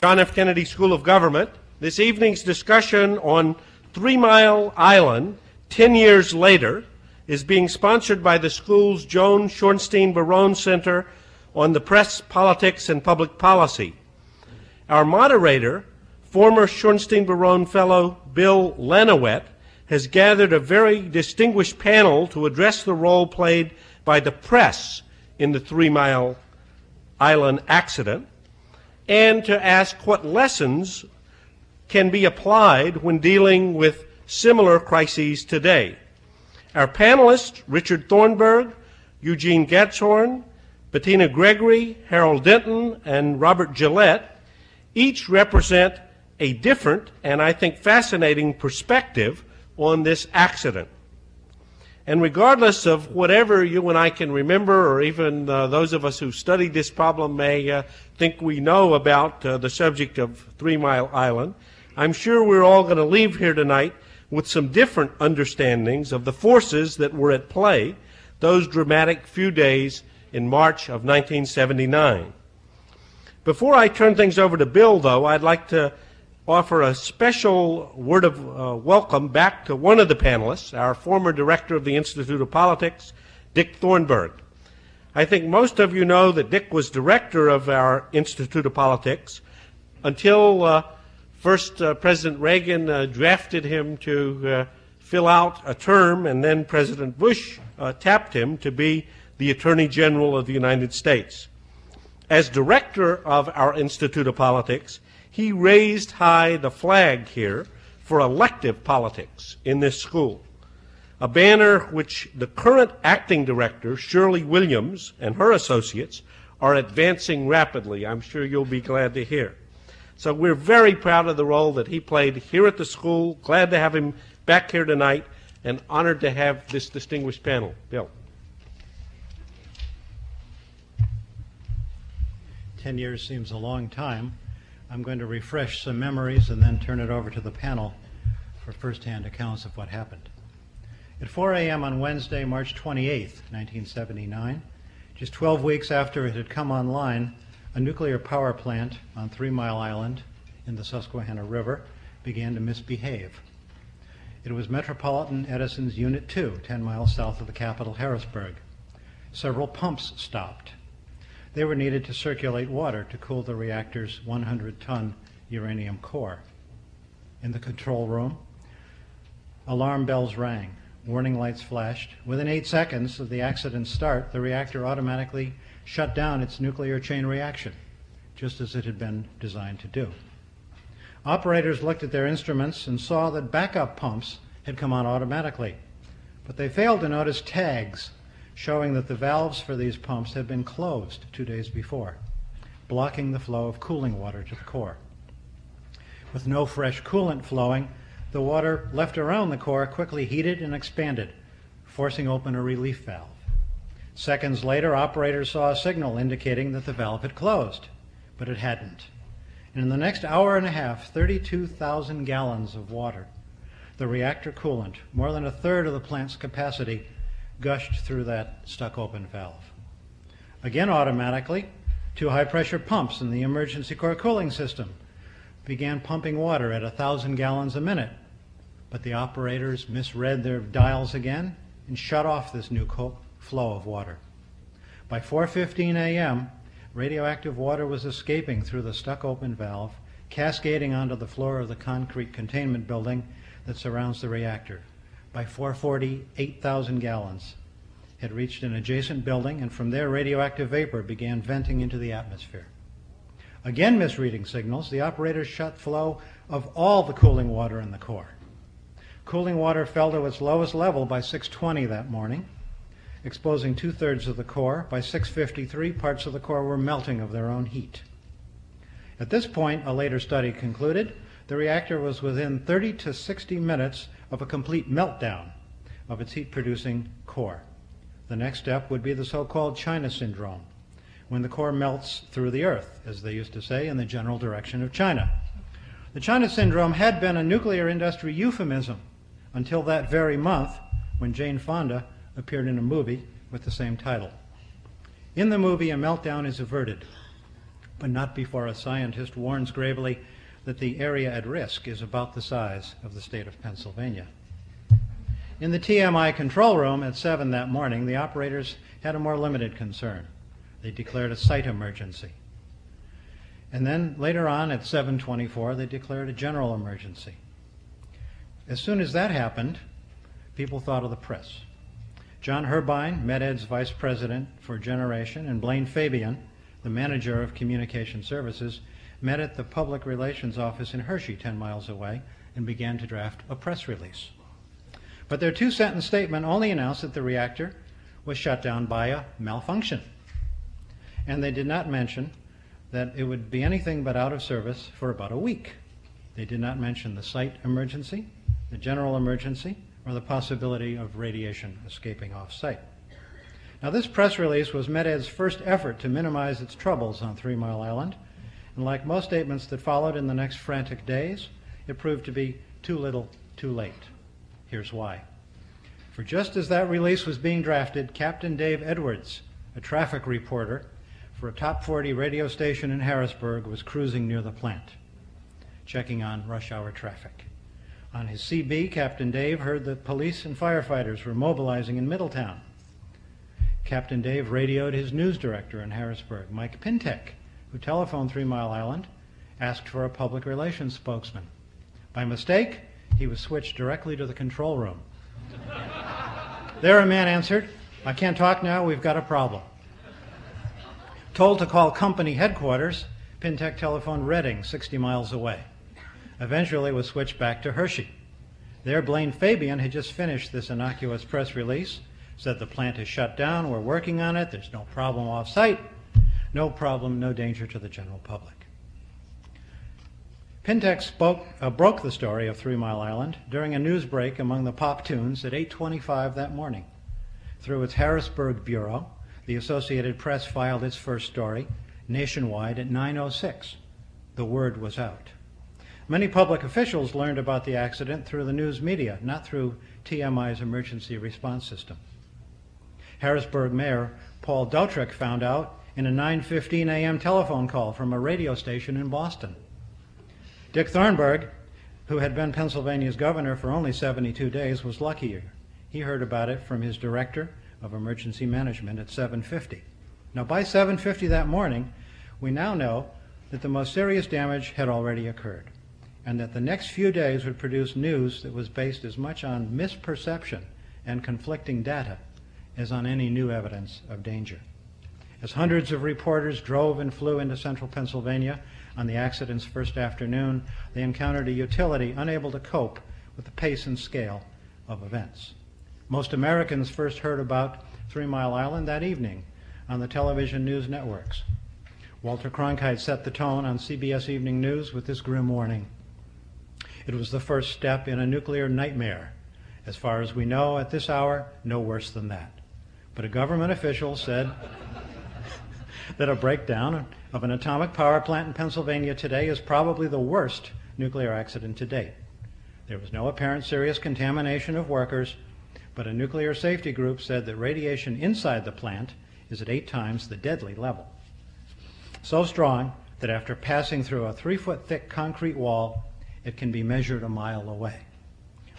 John F. Kennedy School of Government. This evening's discussion on 3 Mile Island, 10 years later, is being sponsored by the school's Joan Shorenstein Barone Center on the Press, Politics, and Public Policy. Our moderator, former Shorenstein Barone Fellow Bill Lenowet, has gathered a very distinguished panel to address the role played by the press in the 3 Mile Island accident, and to ask what lessons can be applied when dealing with similar crises today. Our panelists, Richard Thornburg, Eugene Gansorn, Bettina Gregory, Harold Denton, and Robert Gillette, each represent a different and I think fascinating perspective on this accident. And regardless of whatever you and I can remember, or even those of us who studied this problem may think we know about the subject of 3 Mile Island, I'm sure we're all going to leave here tonight with some different understandings of the forces that were at play those dramatic few days in March of 1979. Before I turn things over to Bill, though, I'd like to offer a special word of welcome back to one of the panelists, our former director of the Institute of Politics, Dick Thornburg. I think most of you know that Dick was director of our Institute of Politics until first President Reagan drafted him to fill out a term, and then President Bush tapped him to be the Attorney General of the United States. As director of our Institute of Politics, he raised high the flag here for elective politics in this school, a banner which the current acting director, Shirley Williams, and her associates are advancing rapidly. I'm sure you'll be glad to hear. So we're very proud of the role that he played here at the school, glad to have him back here tonight, and honored to have this distinguished panel. Bill. 10 years seems a long time. I'm going to refresh some memories and then turn it over to the panel for first-hand accounts of what happened. At 4 a.m. on Wednesday, March 28th, 1979, just 12 weeks after it had come online, a nuclear power plant on 3 Mile Island in the Susquehanna River began to misbehave. It was Metropolitan Edison's Unit 2, 10 miles south of the capital, Harrisburg. Several pumps stopped. They were needed to circulate water to cool the reactor's 100-ton uranium core. In the control room, alarm bells rang, warning lights flashed. Within 8 seconds of the accident's start, the reactor automatically shut down its nuclear chain reaction, just as it had been designed to do. Operators looked at their instruments and saw that backup pumps had come on automatically, but they failed to notice tags showing that the valves for these pumps had been closed 2 days before, blocking the flow of cooling water to the core. With no fresh coolant flowing, the water left around the core quickly heated and expanded, forcing open a relief valve. Seconds later, operators saw a signal indicating that the valve had closed, but it hadn't. And in the next hour and a half, 32,000 gallons of water, the reactor coolant, more than a third of the plant's capacity, gushed through that stuck-open valve. Again automatically, 2 high-pressure pumps in the emergency core cooling system began pumping water at 1,000 gallons a minute, but the operators misread their dials again and shut off this new flow of water. By 4:15 a.m., radioactive water was escaping through the stuck-open valve, cascading onto the floor of the concrete containment building that surrounds the reactor. By 4:40, 8,000 gallons had reached an adjacent building, and from there radioactive vapor began venting into the atmosphere. Again misreading signals, the operators shut flow of all the cooling water in the core. Cooling water fell to its lowest level by 6:20 that morning, exposing 2/3 of the core. By 6:53, parts of the core were melting of their own heat. At this point, a later study concluded, the reactor was within 30 to 60 minutes of a complete meltdown of its heat-producing core. The next step would be the so-called China syndrome, when the core melts through the earth, as they used to say, in the general direction of China. The China syndrome had been a nuclear industry euphemism until that very month when Jane Fonda appeared in a movie with the same title. In the movie, a meltdown is averted but not before a scientist warns gravely that the area at risk is about the size of the state of Pennsylvania. In the TMI control room at 7 that morning, the operators had a more limited concern. They declared a site emergency. And then later on at 7:24, they declared a general emergency. As soon as that happened, people thought of the press. John Herbine, MedEd's vice president for generation, and Blaine Fabian, the manager of communication services, met at the public relations office in Hershey, 10 miles away, and began to draft a press release. But their two-sentence statement only announced that the reactor was shut down by a malfunction. And they did not mention that it would be anything but out of service for about a week. They did not mention the site emergency, the general emergency, or the possibility of radiation escaping off-site. Now, this press release was MedEd's first effort to minimize its troubles on 3 Mile Island, and like most statements that followed in the next frantic days, it proved to be too little, too late. Here's why. For just as that release was being drafted, Captain Dave Edwards, a traffic reporter for a top 40 radio station in Harrisburg, was cruising near the plant, checking on rush hour traffic. On his CB, Captain Dave heard that police and firefighters were mobilizing in Middletown. Captain Dave radioed his news director in Harrisburg, Mike Pintek, who telephoned 3 Mile Island, asked for a public relations spokesman. By mistake, he was switched directly to the control room. There a man answered, "I can't talk now, we've got a problem." Told to call company headquarters, Pintek telephoned Reading, 60 miles away. Eventually was switched back to Hershey. There, Blaine Fabian had just finished this innocuous press release, said the plant is shut down, we're working on it, there's no problem off-site, no problem, no danger to the general public. Pintek broke the story of 3 Mile Island during a news break among the pop tunes at 8:25 that morning. Through its Harrisburg bureau, the Associated Press filed its first story nationwide at 9:06. The word was out. Many public officials learned about the accident through the news media, not through TMI's emergency response system. Harrisburg Mayor Paul Dautrick found out in a 9:15 a.m. telephone call from a radio station in Boston. Dick Thornburg, who had been Pennsylvania's governor for only 72 days, was luckier. He heard about it from his director of emergency management at 7:50. Now, by 7:50 that morning, we now know that the most serious damage had already occurred, and that the next few days would produce news that was based as much on misperception and conflicting data as on any new evidence of danger. As hundreds of reporters drove and flew into central Pennsylvania on the accident's first afternoon, they encountered a utility unable to cope with the pace and scale of events. Most Americans first heard about 3 Mile Island that evening on the television news networks. Walter Cronkite set the tone on CBS Evening News with this grim warning. It was the first step in a nuclear nightmare. As far as we know at this hour, no worse than that. But a government official said that a breakdown of an atomic power plant in Pennsylvania today is probably the worst nuclear accident to date. There was no apparent serious contamination of workers, but a nuclear safety group said that radiation inside the plant is at 8 times the deadly level. So strong that after passing through a 3-foot thick concrete wall, it can be measured a mile away.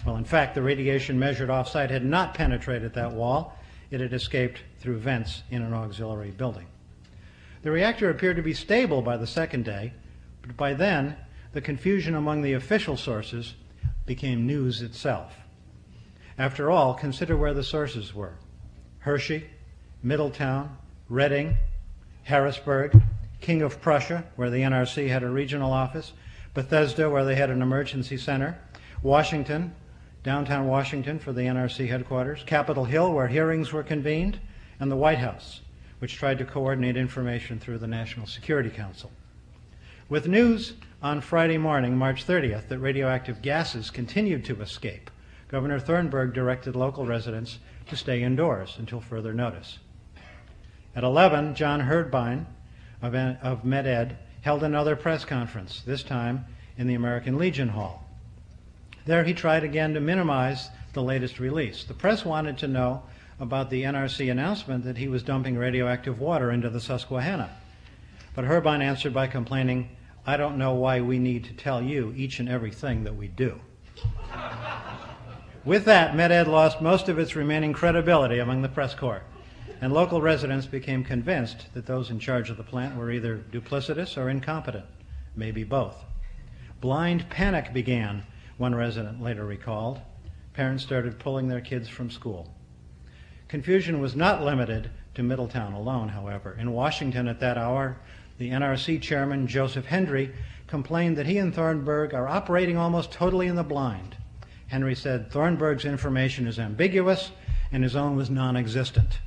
Well, in fact, the radiation measured off-site had not penetrated that wall. It had escaped through vents in an auxiliary building. The reactor appeared to be stable by the second day, but by then, the confusion among the official sources became news itself. After all, consider where the sources were: Hershey, Middletown, Reading, Harrisburg, King of Prussia, where the NRC had a regional office, Bethesda, where they had an emergency center, Washington, downtown Washington for the NRC headquarters, Capitol Hill, where hearings were convened, and the White House, which tried to coordinate information through the National Security Council. With news on Friday morning, March 30th, that radioactive gases continued to escape, Governor Thornburg directed local residents to stay indoors until further notice. At 11, John Herbine of MedEd held another press conference, this time in the American Legion Hall. There he tried again to minimize the latest release. The press wanted to know about the NRC announcement that he was dumping radioactive water into the Susquehanna. But Herbine answered by complaining, "I don't know why we need to tell you each and everything that we do." With that, Med-Ed lost most of its remaining credibility among the press corps, and local residents became convinced that those in charge of the plant were either duplicitous or incompetent, maybe both. Blind panic began, one resident later recalled. Parents started pulling their kids from school. Confusion was not limited to Middletown alone, however. In Washington at that hour, the NRC chairman, Joseph Hendry, complained that he and Thornburg are operating almost totally in the blind. Henry said Thornburg's information is ambiguous and his own was non-existent.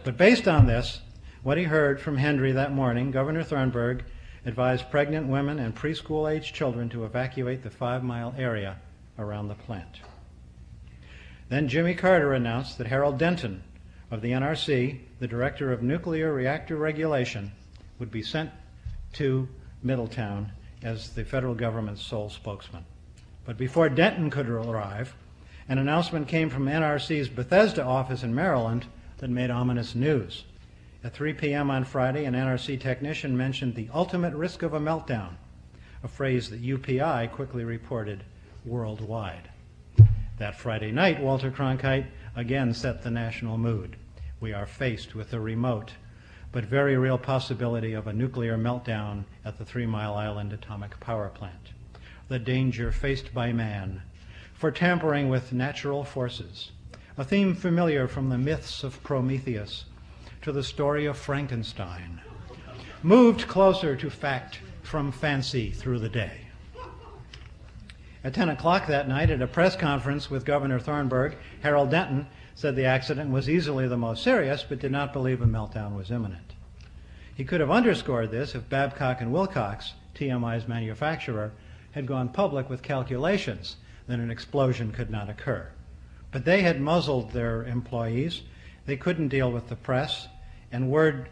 But based on this, what he heard from Hendry that morning, Governor Thornburg advised pregnant women and preschool-aged children to evacuate the 5-mile area around the plant. Then Jimmy Carter announced that Harold Denton of the NRC, the director of nuclear reactor regulation, would be sent to Middletown as the federal government's sole spokesman. But before Denton could arrive, an announcement came from NRC's Bethesda office in Maryland that made ominous news. At 3 p.m. on Friday, an NRC technician mentioned the ultimate risk of a meltdown, a phrase that UPI quickly reported worldwide. That Friday night, Walter Cronkite again set the national mood. We are faced with the remote but very real possibility of a nuclear meltdown at the 3 Mile Island atomic power plant. The danger faced by man for tampering with natural forces, a theme familiar from the myths of Prometheus to the story of Frankenstein, moved closer to fact from fancy through the day. At 10 o'clock that night at a press conference with Governor Thornburg, Harold Denton said the accident was easily the most serious, but did not believe a meltdown was imminent. He could have underscored this if Babcock and Wilcox, TMI's manufacturer, had gone public with calculations that an explosion could not occur. But they had muzzled their employees. They couldn't deal with the press, and word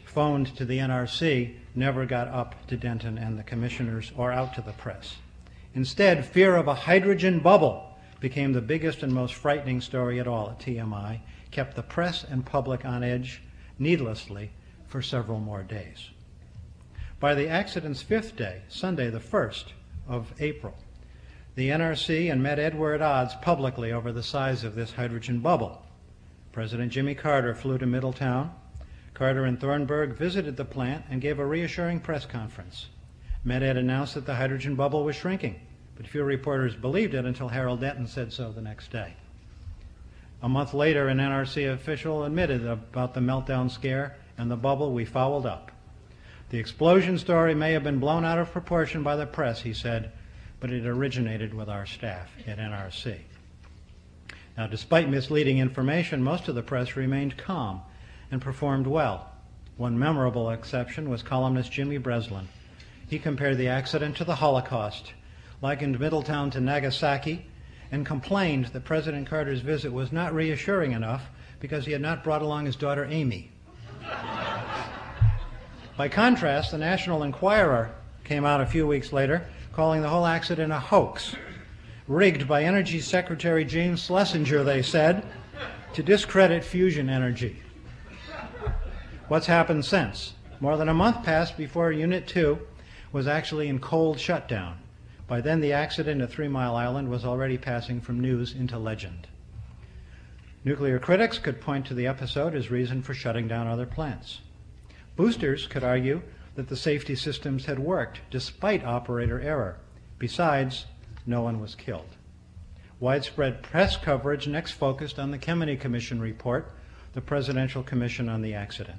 phoned to the NRC never got up to Denton and the commissioners or out to the press. Instead, fear of a hydrogen bubble became the biggest and most frightening story at all at TMI, kept the press and public on edge needlessly for several more days. By the accident's 5th day, Sunday the 1st of April, the NRC and Med-Ed were at odds publicly over the size of this hydrogen bubble. President Jimmy Carter flew to Middletown. Carter and Thornburg visited the plant and gave a reassuring press conference. Med-Ed announced that the hydrogen bubble was shrinking, but few reporters believed it until Harold Denton said so the next day. A month later, an NRC official admitted about the meltdown scare and the bubble we fouled up. The explosion story may have been blown out of proportion by the press, he said, but it originated with our staff at NRC. Now, despite misleading information, most of the press remained calm and performed well. One memorable exception was columnist Jimmy Breslin. He compared the accident to the Holocaust, likened Middletown to Nagasaki, and complained that President Carter's visit was not reassuring enough because he had not brought along his daughter Amy. By contrast, the National Enquirer came out a few weeks later calling the whole accident a hoax, rigged by Energy Secretary James Schlesinger, they said, to discredit fusion energy. What's happened since? More than a month passed before Unit 2 was actually in cold shutdown. By then, the accident at 3 Mile Island was already passing from news into legend. Nuclear critics could point to the episode as reason for shutting down other plants. Boosters could argue that the safety systems had worked despite operator error. Besides, no one was killed. Widespread press coverage next focused on the Kemeny Commission report, the Presidential Commission on the accident.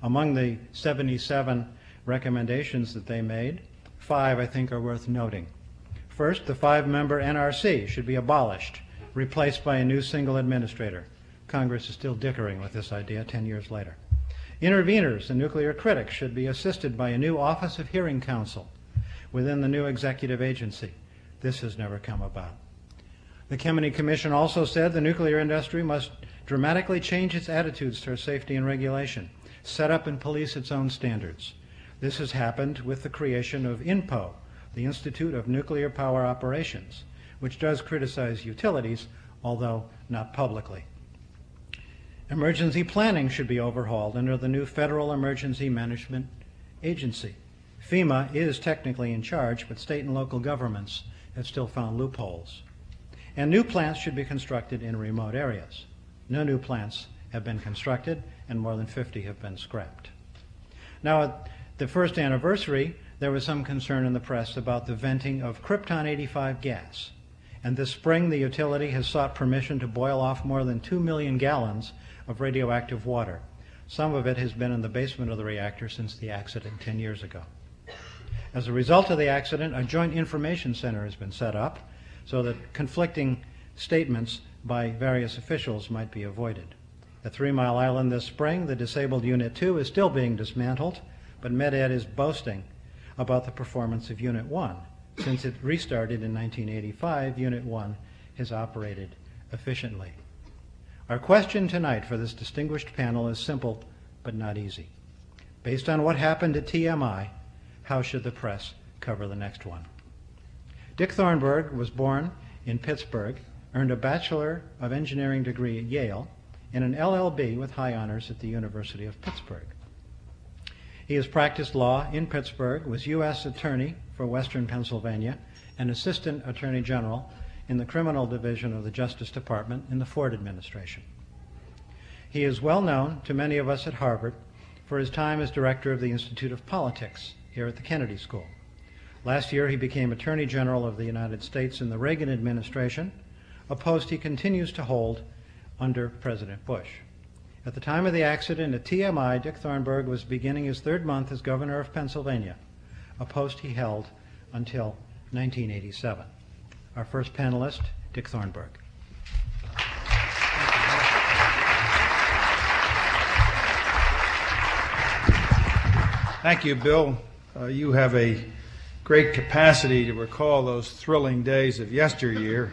Among the 77 recommendations that they made, 5 I think are worth noting. First, the 5-member NRC should be abolished, replaced by a new single administrator. Congress is still dickering with this idea 10 years later. Interveners and nuclear critics should be assisted by a new Office of Hearing Counsel within the new executive agency. This has never come about. The Kemeny Commission also said the nuclear industry must dramatically change its attitudes toward safety and regulation, set up and police its own standards. This has happened with the creation of INPO, the Institute of Nuclear Power Operations, which does criticize utilities, although not publicly. Emergency planning should be overhauled under the new Federal Emergency Management agency. FEMA is technically in charge, but state and local governments have still found loopholes. And new plants should be constructed in remote areas. No new plants have been constructed, and more than 50 have been scrapped. Now, at the first anniversary, there was some concern in the press about the venting of Krypton-85 gas. And this spring, the utility has sought permission to boil off more than 2 million gallons of radioactive water. Some of it has been in the basement of the reactor since the accident 10 years ago. As a result of the accident, a joint information center has been set up so that conflicting statements by various officials might be avoided. At 3 Mile Island this spring, the disabled Unit 2 is still being dismantled, but Med-Ed is boasting about the performance of Unit 1. Since it restarted in 1985, Unit 1 has operated efficiently. Our question tonight for this distinguished panel is simple but not easy. Based on what happened at TMI, how should the press cover the next one? Dick Thornburg was born in Pittsburgh, earned a Bachelor of Engineering degree at Yale, and an LLB with high honors at the University of Pittsburgh. He has practiced law in Pittsburgh, was U.S. Attorney for Western Pennsylvania, and Assistant Attorney General in the Criminal Division of the Justice Department in the Ford administration. He is well known to many of us at Harvard for his time as Director of the Institute of Politics here at the Kennedy School. Last year, he became Attorney General of the United States in the Reagan administration, a post he continues to hold under President Bush. At the time of the accident at TMI, Dick Thornburg was beginning his third month as governor of Pennsylvania, a post he held until 1987. Our first panelist, Dick Thornburg. Thank you, Bill. You have a great capacity to recall those thrilling days of yesteryear.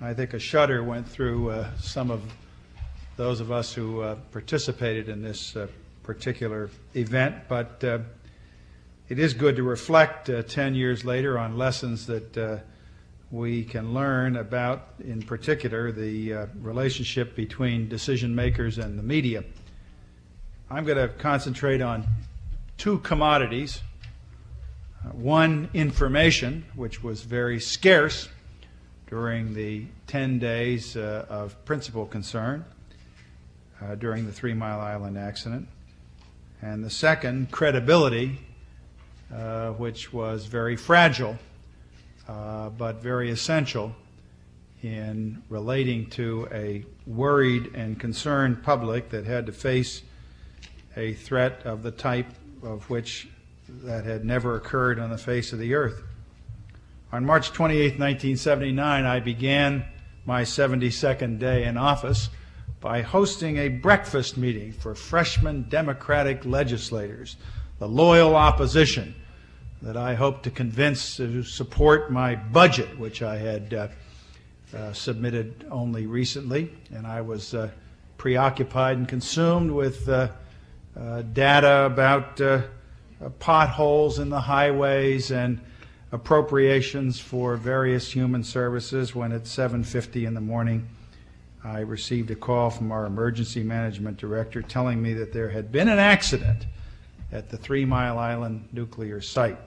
I think a shudder went through some of those of us who participated in this particular event, but it is good to reflect 10 years later on lessons that we can learn about, in particular, the relationship between decision makers and the media. I'm going to concentrate on two commodities. One, information, which was very scarce during the 10 days of principal concern during the 3 Mile Island accident. And the second, credibility, which was very fragile, but very essential in relating to a worried and concerned public that had to face a threat of the type of which that had never occurred on the face of the earth. On March 28, 1979, I began my 72nd day in office by hosting a breakfast meeting for freshman Democratic legislators, the loyal opposition that I hoped to convince to support my budget, which I had submitted only recently. And I was preoccupied and consumed with data about potholes in the highways and appropriations for various human services when at 7:50 in the morning I received a call from our emergency management director telling me that there had been an accident at the 3 Mile Island nuclear site.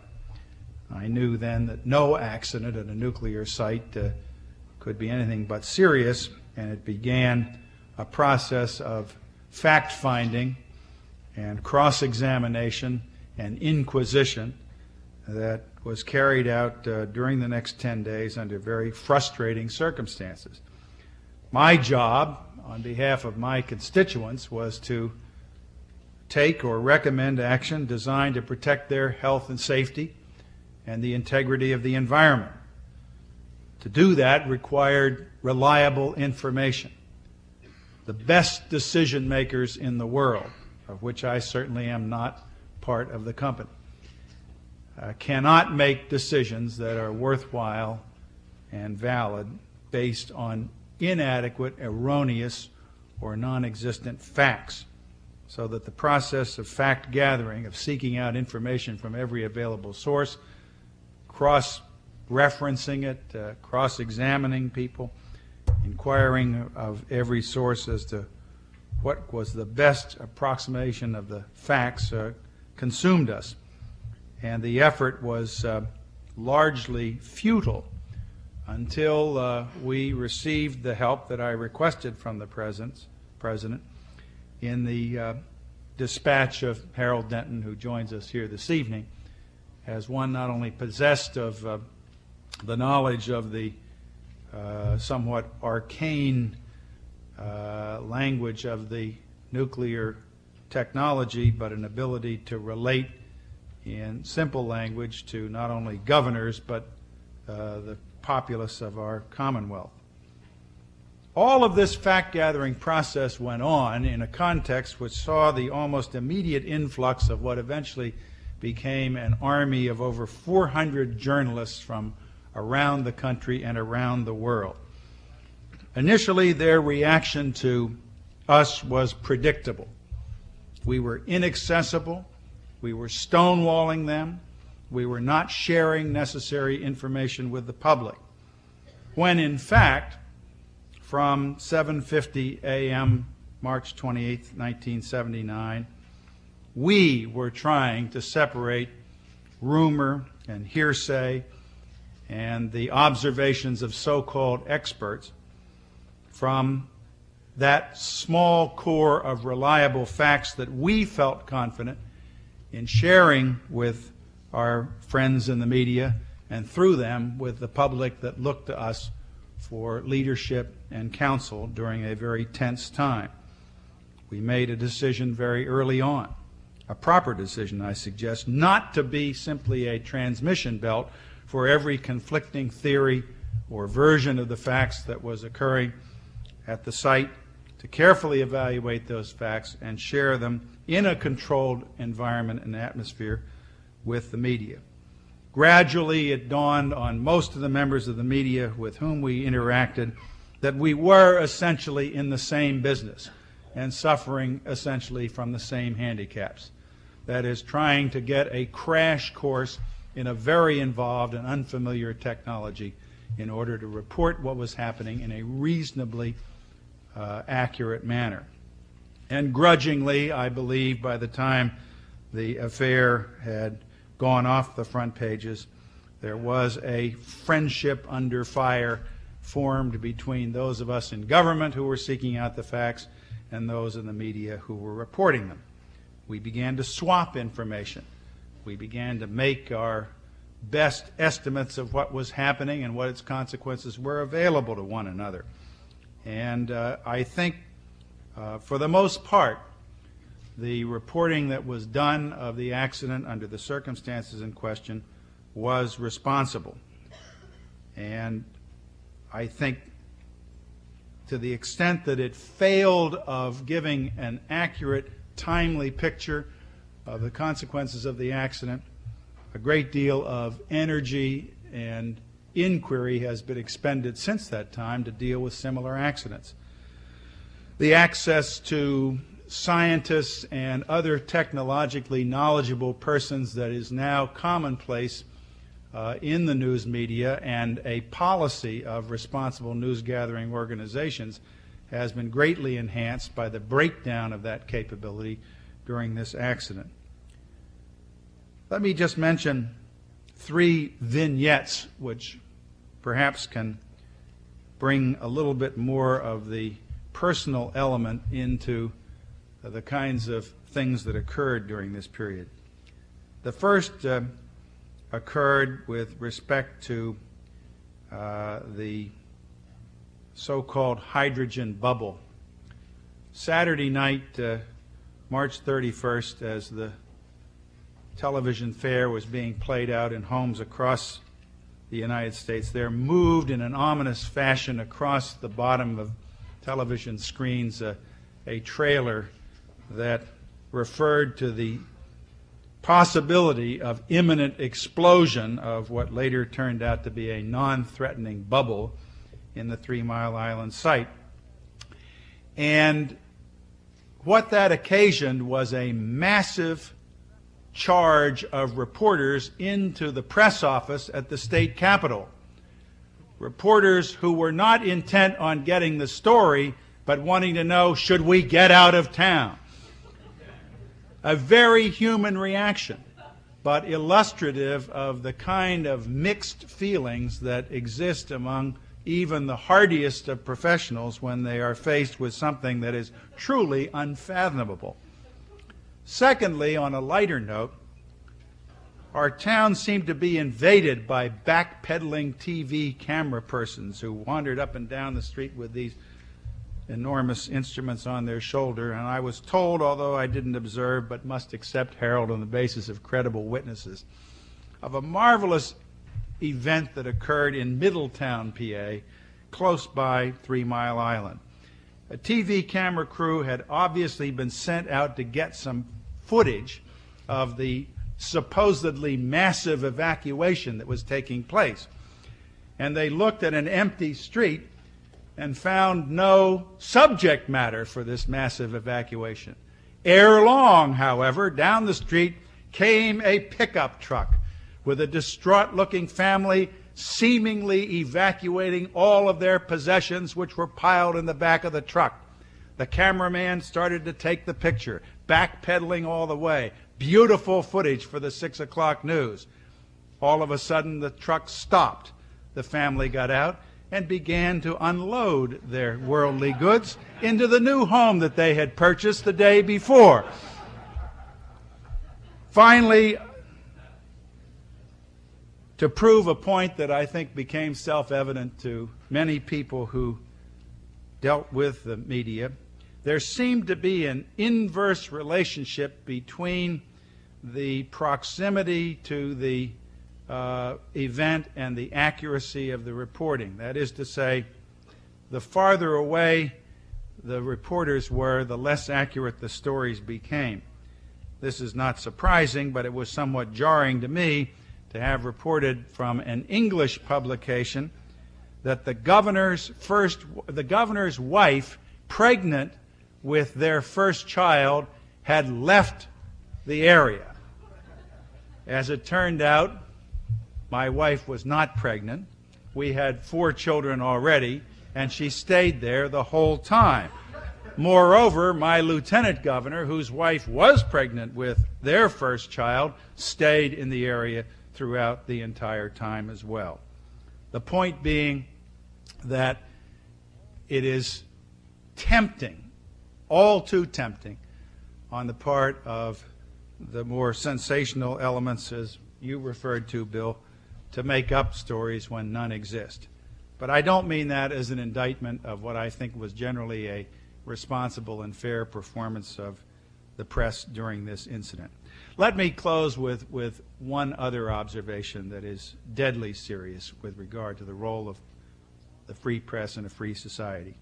I knew then that no accident at a nuclear site could be anything but serious, and it began a process of fact-finding and cross-examination and inquisition that was carried out during the next 10 days under very frustrating circumstances. My job, on behalf of my constituents, was to take or recommend action designed to protect their health and safety and the integrity of the environment. To do that required reliable information. The best decision makers in the world, of which I certainly am not part of the company, cannot make decisions that are worthwhile and valid based on inadequate, erroneous, or non-existent facts, so that the process of fact gathering, of seeking out information from every available source, cross-referencing it, cross-examining people, inquiring of every source as to what was the best approximation of the facts, consumed us. And the effort was largely futile until we received the help that I requested from the President in the dispatch of Harold Denton, who joins us here this evening, as one not only possessed of the knowledge of the somewhat arcane language of the nuclear technology, but an ability to relate in simple language to not only governors but the populace of our Commonwealth. All of this fact-gathering process went on in a context which saw the almost immediate influx of what eventually became an army of over 400 journalists from around the country and around the world. Initially, their reaction to us was predictable. We were inaccessible. We were stonewalling them. We were not sharing necessary information with the public. When, in fact, from 7:50 a.m. March 28, 1979, we were trying to separate rumor and hearsay and the observations of so-called experts from that small core of reliable facts that we felt confident in sharing with our friends in the media and through them with the public that looked to us for leadership and counsel during a very tense time. We made a decision very early on, a proper decision, I suggest, not to be simply a transmission belt for every conflicting theory or version of the facts that was occurring at the site, to carefully evaluate those facts and share them in a controlled environment and atmosphere with the media. Gradually, it dawned on most of the members of the media with whom we interacted that we were essentially in the same business and suffering essentially from the same handicaps. That is, trying to get a crash course in a very involved and unfamiliar technology in order to report what was happening in a reasonably accurate manner. And grudgingly, I believe, by the time the affair had gone off the front pages, there was a friendship under fire formed between those of us in government who were seeking out the facts and those in the media who were reporting them. We began to swap information. We began to make our best estimates of what was happening and what its consequences were available to one another. And I think, for the most part, the reporting that was done of the accident under the circumstances in question was responsible. And I think to the extent that it failed of giving an accurate, timely picture of the consequences of the accident, a great deal of energy and inquiry has been expended since that time to deal with similar accidents. The access to scientists and other technologically knowledgeable persons that is now commonplace in the news media, and a policy of responsible news gathering organizations has been greatly enhanced by the breakdown of that capability during this accident. Let me just mention 3 vignettes which perhaps can bring a little bit more of the personal element into the kinds of things that occurred during this period. The first occurred with respect to the so-called hydrogen bubble. Saturday night, March 31st, as the television fair was being played out in homes across the United States, there moved in an ominous fashion across the bottom of television screens a trailer that referred to the possibility of imminent explosion of what later turned out to be a non-threatening bubble in the 3 Mile Island site. And what that occasioned was a massive charge of reporters into the press office at the state capitol. Reporters who were not intent on getting the story, but wanting to know, should we get out of town? A very human reaction, but illustrative of the kind of mixed feelings that exist among even the hardiest of professionals when they are faced with something that is truly unfathomable. Secondly, on a lighter note, our town seemed to be invaded by backpedaling TV camera persons who wandered up and down the street with these enormous instruments on their shoulder, and I was told, although I didn't observe but must accept Harold on the basis of credible witnesses, of a marvelous event that occurred in Middletown, PA, close by 3 Mile Island. A TV camera crew had obviously been sent out to get some footage of the supposedly massive evacuation that was taking place. And they looked at an empty street and found no subject matter for this massive evacuation. Ere long, however, down the street came a pickup truck with a distraught-looking family seemingly evacuating all of their possessions, which were piled in the back of the truck. The cameraman started to take the picture, backpedaling all the way. Beautiful footage for the 6 o'clock news. All of a sudden, the truck stopped. The family got out and began to unload their worldly goods into the new home that they had purchased the day before. Finally, to prove a point that I think became self-evident to many people who dealt with the media, there seemed to be an inverse relationship between the proximity to the event and the accuracy of the reporting. That is to say, the farther away the reporters were, the less accurate the stories became. This is not surprising, but it was somewhat jarring to me to have reported from an English publication that the governor's wife, pregnant with their first child, had left the area. As it turned out, my wife was not pregnant. We had 4 children already, and she stayed there the whole time. Moreover, my lieutenant governor, whose wife was pregnant with their first child, stayed in the area throughout the entire time as well. The point being that it is tempting, all too tempting, on the part of the more sensational elements, as you referred to, Bill, to make up stories when none exist. But I don't mean that as an indictment of what I think was generally a responsible and fair performance of the press during this incident. Let me close with one other observation that is deadly serious with regard to the role of the free press in a free society.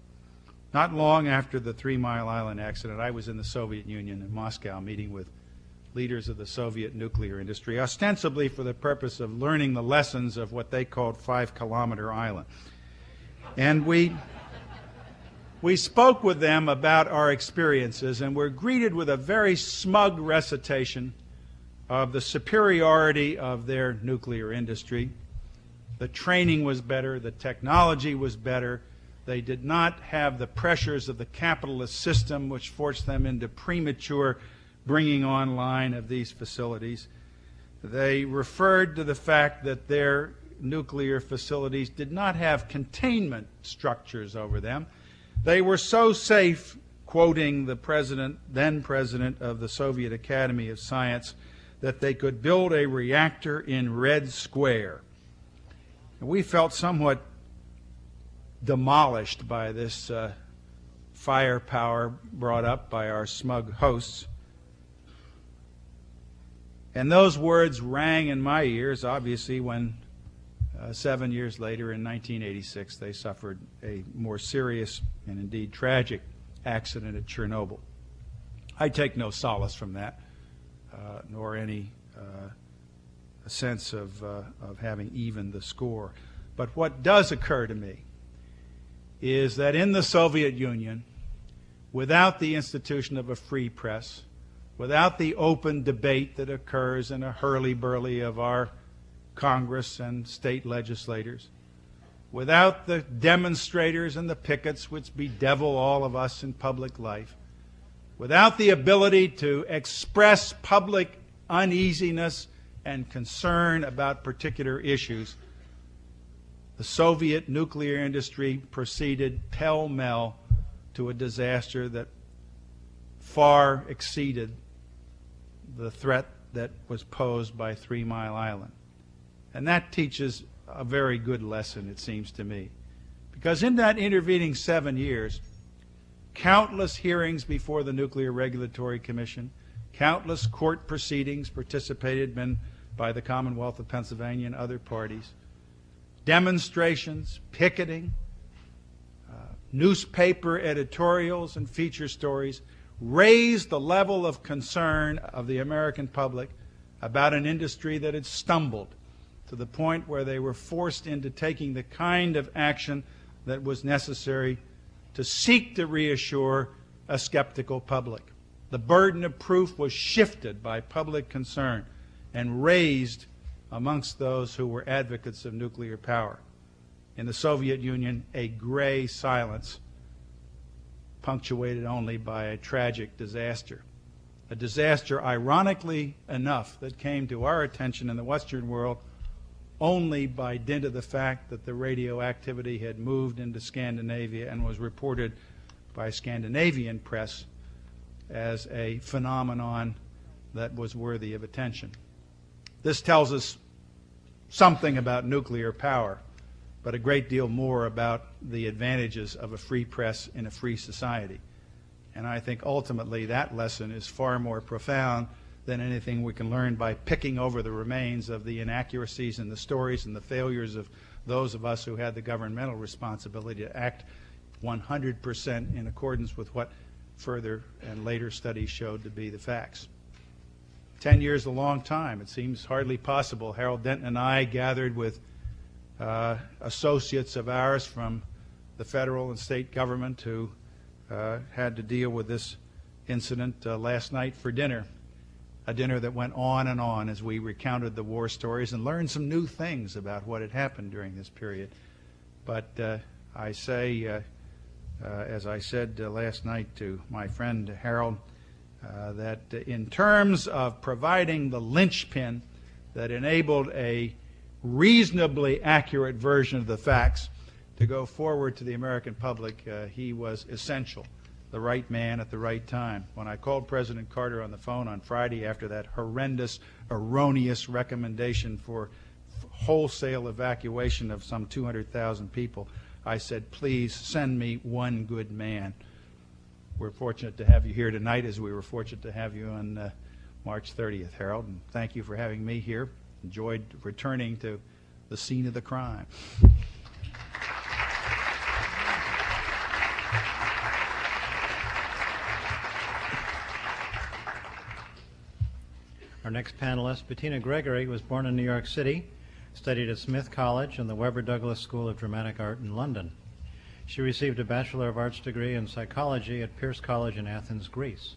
Not long after the 3 Mile Island accident, I was in the Soviet Union in Moscow meeting with leaders of the Soviet nuclear industry, ostensibly for the purpose of learning the lessons of what they called 5 Kilometer Island. And we spoke with them about our experiences and were greeted with a very smug recitation of the superiority of their nuclear industry. The training was better, the technology was better. They did not have the pressures of the capitalist system which forced them into premature bringing online of these facilities. They referred to the fact that their nuclear facilities did not have containment structures over them. They were so safe, quoting the then president of the Soviet Academy of Science, that they could build a reactor in Red Square. And we felt somewhat demolished by this firepower brought up by our smug hosts. And those words rang in my ears, obviously, when 7 years later, in 1986, they suffered a more serious and indeed tragic accident at Chernobyl. I take no solace from that, nor any sense of having evened the score. But what does occur to me is that in the Soviet Union, without the institution of a free press, without the open debate that occurs in a hurly-burly of our Congress and state legislators, without the demonstrators and the pickets which bedevil all of us in public life, without the ability to express public uneasiness and concern about particular issues, the Soviet nuclear industry proceeded pell-mell to a disaster that far exceeded the threat that was posed by 3 Mile Island. And that teaches a very good lesson, it seems to me. Because in that intervening 7 years, countless hearings before the Nuclear Regulatory Commission, countless court proceedings participated in by the Commonwealth of Pennsylvania and other parties, demonstrations, picketing, newspaper editorials and feature stories raised the level of concern of the American public about an industry that had stumbled to the point where they were forced into taking the kind of action that was necessary to seek to reassure a skeptical public. The burden of proof was shifted by public concern and raised amongst those who were advocates of nuclear power. In the Soviet Union, a gray silence punctuated only by a tragic disaster. A disaster, ironically enough, that came to our attention in the Western world only by dint of the fact that the radioactivity had moved into Scandinavia and was reported by Scandinavian press as a phenomenon that was worthy of attention. This tells us something about nuclear power, but a great deal more about the advantages of a free press in a free society. And I think ultimately that lesson is far more profound than anything we can learn by picking over the remains of the inaccuracies and the stories and the failures of those of us who had the governmental responsibility to act 100% in accordance with what further and later studies showed to be the facts. 10 years is a long time. It seems hardly possible. Harold Denton and I gathered with associates of ours from the federal and state government who had to deal with this incident last night for dinner, a dinner that went on and on as we recounted the war stories and learned some new things about what had happened during this period. But I say, as I said last night to my friend Harold, that in terms of providing the linchpin that enabled a reasonably accurate version of the facts to go forward to the American public, he was essential, the right man at the right time. When I called President Carter on the phone on Friday after that horrendous, erroneous recommendation for wholesale evacuation of some 200,000 people, I said, please send me one good man. We're fortunate to have you here tonight, as we were fortunate to have you on March 30th, Harold, and thank you for having me here. Enjoyed returning to the scene of the crime. Our next panelist, Bettina Gregory, was born in New York City, studied at Smith College and the Webber Douglas School of Dramatic Art in London. She received a Bachelor of Arts degree in psychology at Pierce College in Athens, Greece.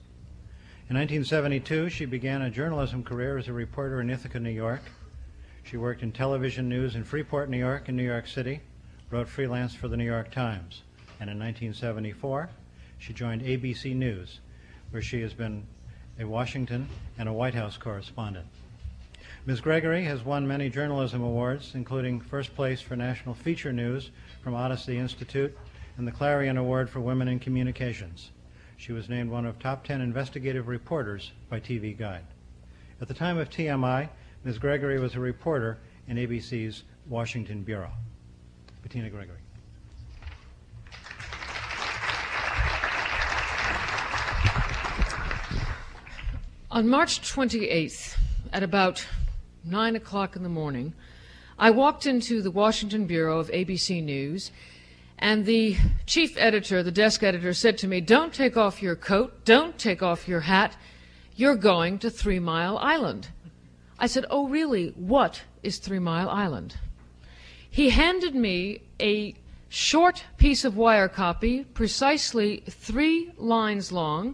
In 1972, she began a journalism career as a reporter in Ithaca, New York. She worked in television news in Freeport, New York and New York City, wrote freelance for the New York Times. And in 1974, she joined ABC News, where she has been a Washington and a White House correspondent. Ms. Gregory has won many journalism awards, including first place for National Feature News from Odyssey Institute and the Clarion Award for Women in Communications. She was named one of top 10 investigative reporters by TV Guide. At the time of TMI, Ms. Gregory was a reporter in ABC's Washington Bureau. Bettina Gregory. On March 28th, at about 9 o'clock in the morning, I walked into the Washington Bureau of ABC News, and the chief editor, the desk editor, said to me, "Don't take off your coat, don't take off your hat, you're going to 3 Mile Island." I said, "Oh, really? What is 3 Mile Island?" He handed me a short piece of wire copy, precisely 3 lines long.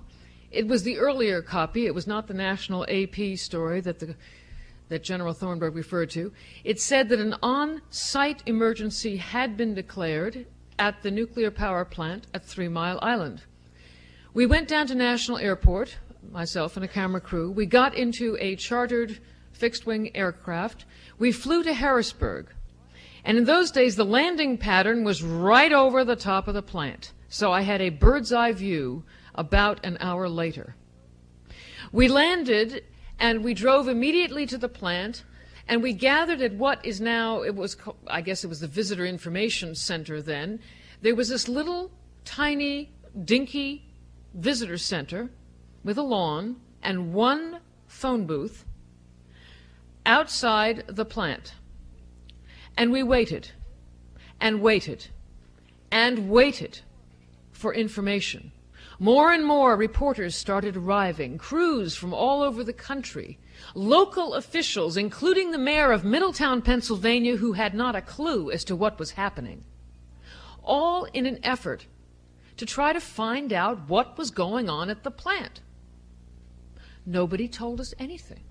It was the earlier copy. It was not the national AP story that General Thornburg referred to. It said that an on-site emergency had been declared at the nuclear power plant at 3 Mile Island. We went down to National Airport, myself and a camera crew. We got into a chartered fixed-wing aircraft. We flew to Harrisburg. And in those days, the landing pattern was right over the top of the plant. So I had a bird's-eye view about an hour later. We landed, and we drove immediately to the plant, and we gathered at what is now, I guess it was the Visitor Information Center then. There was this little, tiny, dinky visitor center with a lawn and one phone booth outside the plant. And we waited, and waited, and waited for information. More and more reporters started arriving, crews from all over the country, local officials, including the mayor of Middletown, Pennsylvania, who had not a clue as to what was happening, all in an effort to try to find out what was going on at the plant. Nobody told us anything.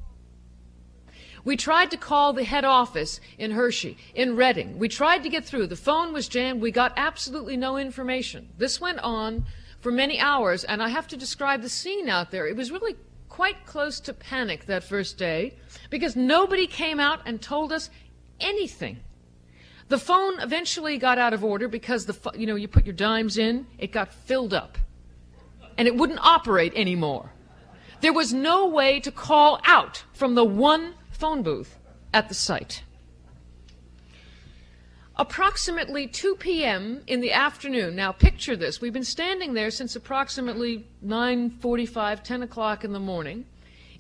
We tried to call the head office in Hershey, in Reading. We tried to get through. The phone was jammed. We got absolutely no information. This went on for many hours, and I have to describe the scene out there. It was really quite close to panic that first day because nobody came out and told us anything. The phone eventually got out of order because you put your dimes in, it got filled up, and it wouldn't operate anymore. There was no way to call out from the one phone booth at the site. Approximately 2 p.m. in the afternoon, now picture this, we've been standing there since approximately 9:45, 10 o'clock in the morning.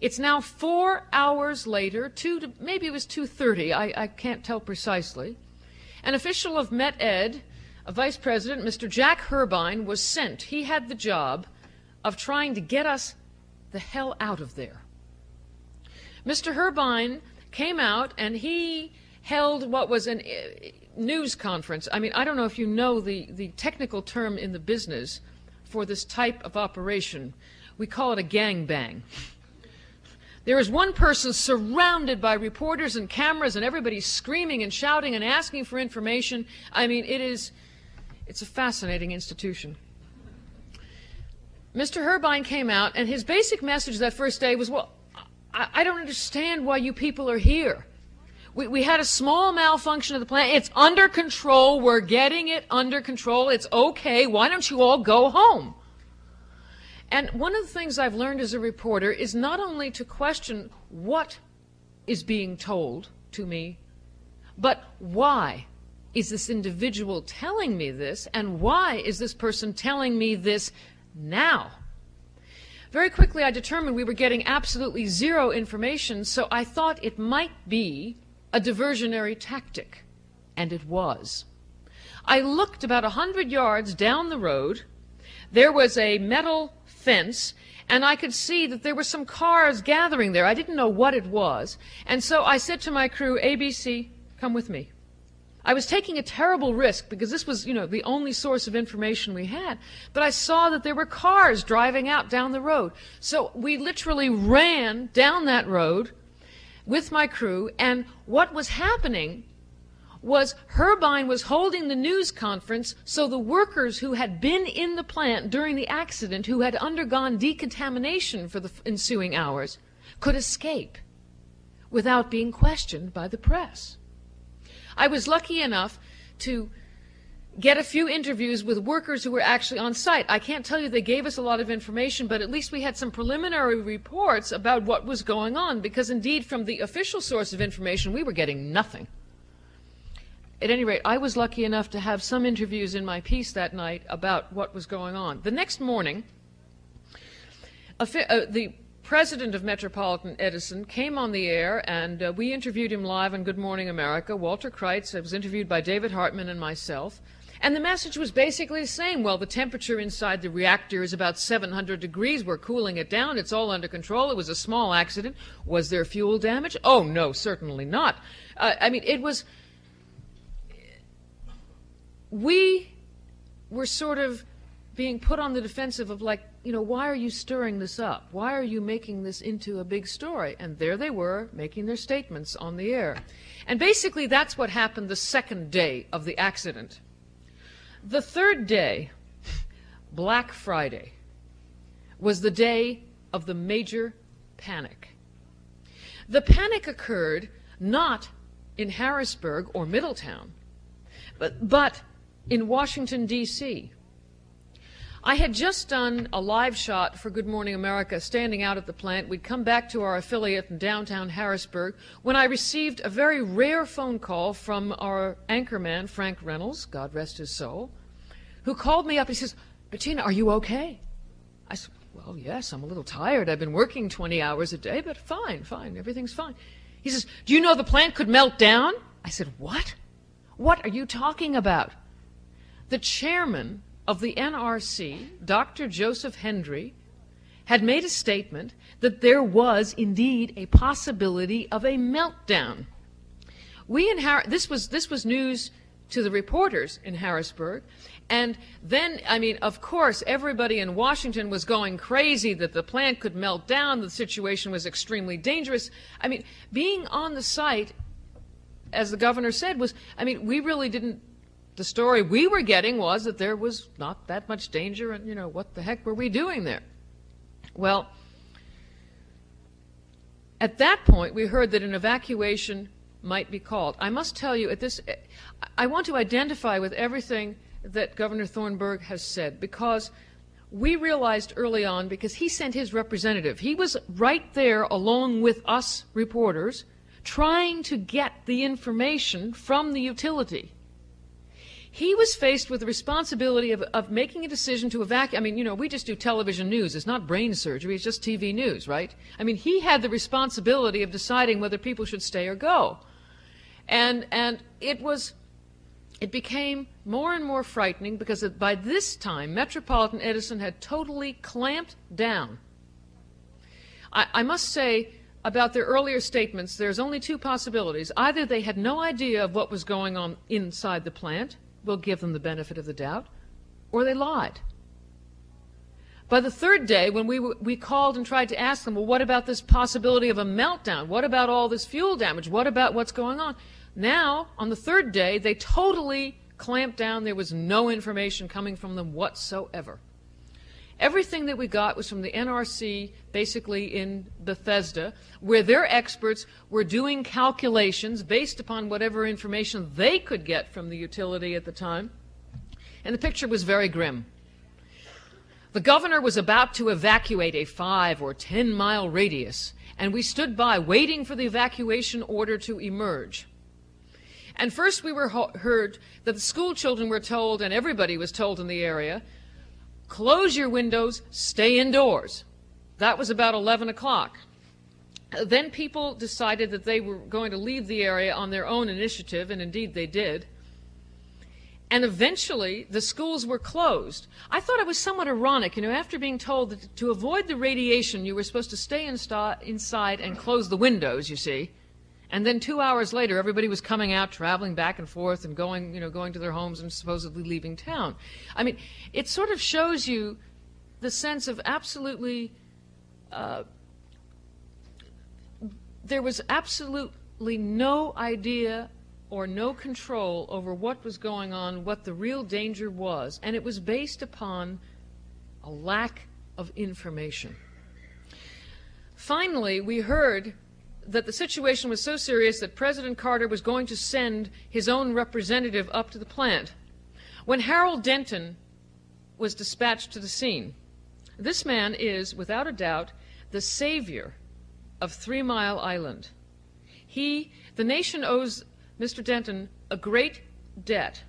It's now 4 hours later, maybe it was 2:30, I can't tell precisely. An official of Met Ed, a vice president, Mr. Jack Herbine, was sent. He had the job of trying to get us the hell out of there. Mr. Herbine came out and he held what was a news conference. I mean, I don't know if you know the technical term in the business for this type of operation. We call it a gangbang. There is one person surrounded by reporters and cameras and everybody screaming and shouting and asking for information. I mean, it's a fascinating institution. Mr. Herbine came out, and his basic message that first day was, well, I don't understand why you people are here. We had a small malfunction of the plant. It's under control. We're getting it under control. It's okay. Why don't you all go home? And one of the things I've learned as a reporter is not only to question what is being told to me, but why is this individual telling me this, and why is this person telling me this now? Very quickly I determined we were getting absolutely zero information, so I thought it might be a diversionary tactic, and it was. I looked about 100 yards down the road. There was a metal fence, and I could see that there were some cars gathering there. I didn't know what it was, and so I said to my crew, ABC, come with me. I was taking a terrible risk because this was, the only source of information we had, but I saw that there were cars driving out down the road. So we literally ran down that road with my crew, and what was happening was Herbine was holding the news conference so the workers who had been in the plant during the accident, who had undergone decontamination for the ensuing hours, could escape without being questioned by the press. I was lucky enough to get a few interviews with workers who were actually on site. I can't tell you they gave us a lot of information, but at least we had some preliminary reports about what was going on, because indeed from the official source of information we were getting nothing. At any rate, I was lucky enough to have some interviews in my piece that night about what was going on. The next morning, the president of Metropolitan Edison came on the air, and we interviewed him live on Good Morning America. Walter Kreitz was interviewed by David Hartman and myself. And the message was basically the same. Well, the temperature inside the reactor is about 700 degrees. We're cooling it down. It's all under control. It was a small accident. Was there fuel damage? Oh, no, certainly not. We were sort of being put on the defensive of why are you stirring this up? Why are you making this into a big story? And there they were, making their statements on the air. And basically that's what happened the second day of the accident. The third day, Black Friday, was the day of the major panic. The panic occurred not in Harrisburg or Middletown, but in Washington, D.C. I had just done a live shot for Good Morning America standing out at the plant. We'd come back to our affiliate in downtown Harrisburg when I received a very rare phone call from our anchorman, Frank Reynolds, God rest his soul, who called me up. He says, "Bettina, are you okay?" I said, "Well, yes, I'm a little tired. I've been working 20 hours a day, but fine, everything's fine." He says, "Do you know the plant could melt down?" I said, "What? What are you talking about?" The chairman of the NRC, Dr. Joseph Hendry, had made a statement that there was indeed a possibility of a meltdown. This was news to the reporters in Harrisburg, and then, I mean, of course, everybody in Washington was going crazy that the plant could melt down, the situation was extremely dangerous. I mean, being on the site, as the governor said, we really didn't. The story we were getting was that there was not that much danger, and, what the heck were we doing there? Well, at that point, we heard that an evacuation might be called. I must tell you, I want to identify with everything that Governor Thornburg has said, because we realized early on, because he sent his representative, he was right there along with us reporters, trying to get the information from the utility. He was faced with the responsibility of making a decision to evacuate. I mean, we just do television news. It's not brain surgery. It's just TV news, right? I mean, he had the responsibility of deciding whether people should stay or go. And it became more and more frightening because by this time, Metropolitan Edison had totally clamped down. I must say, about their earlier statements, there's only two possibilities. Either they had no idea of what was going on inside the plant, we'll give them the benefit of the doubt, or they lied. By the third day, when we called and tried to ask them, well, what about this possibility of a meltdown? What about all this fuel damage? What about what's going on? Now, on the third day, they totally clamped down. There was no information coming from them whatsoever. Everything that we got was from the NRC, basically in Bethesda, where their experts were doing calculations based upon whatever information they could get from the utility at the time. And the picture was very grim. The governor was about to evacuate a 5 or 10 mile radius, and we stood by waiting for the evacuation order to emerge. And first we heard that the school children were told, and everybody was told in the area, close your windows, stay indoors. That was about 11 o'clock. Then people decided that they were going to leave the area on their own initiative, and indeed they did. And eventually the schools were closed. I thought it was somewhat ironic, after being told that to avoid the radiation you were supposed to stay inside and close the windows, you see. And then 2 hours later, everybody was coming out, traveling back and forth and going to their homes and supposedly leaving town. I mean, it sort of shows you the sense of absolutely, there was absolutely no idea or no control over what was going on, what the real danger was, and it was based upon a lack of information. Finally, we heard that the situation was so serious that President Carter was going to send his own representative up to the plant. When Harold Denton was dispatched to the scene, this man is, without a doubt, the savior of 3 Mile Island. The nation owes Mr. Denton a great debt,